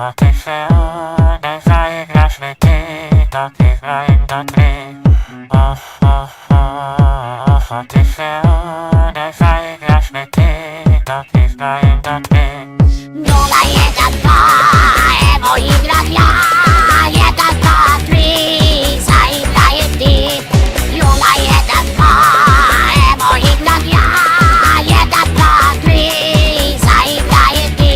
a ty się odezwaj, graśmy ty, to ty znajem do ty. A ty się odezwaj, graśmy ty, to ty znajem do ty. 0, 1, 2, Ewo i gram ja. 1, 2, 3, zagraje ty. 0, 1, 2, Ewo i gram ja. 1, 2, 3, zagraje ty.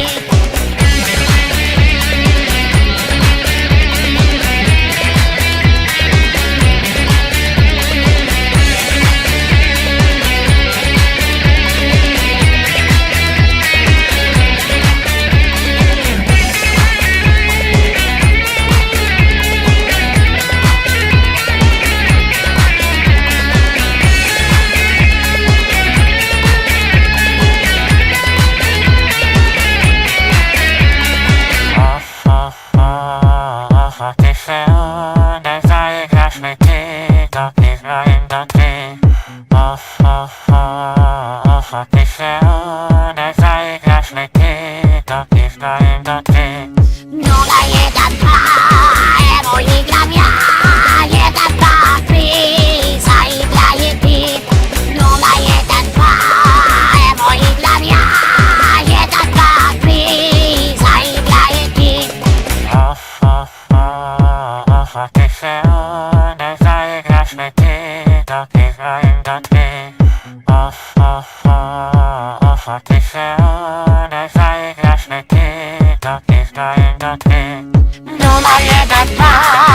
A ty się odezwaj, graśmy ty, to ty znajem do ty. A ty się odezwaj, graśmy ty, to ty znajem do ty. 0, 1, 2, Ewo i gram ja. 1, 2, 3, zagraje ty. 0, 1, 2, Ewo i gram ja. 1, 2, 3, zagraje ty. A ty się odezwaj, graśmy ty, to ty znajem do ty. A ty się odezwaj, graśmy ty, to ty znajem do ty. 0, 1, 2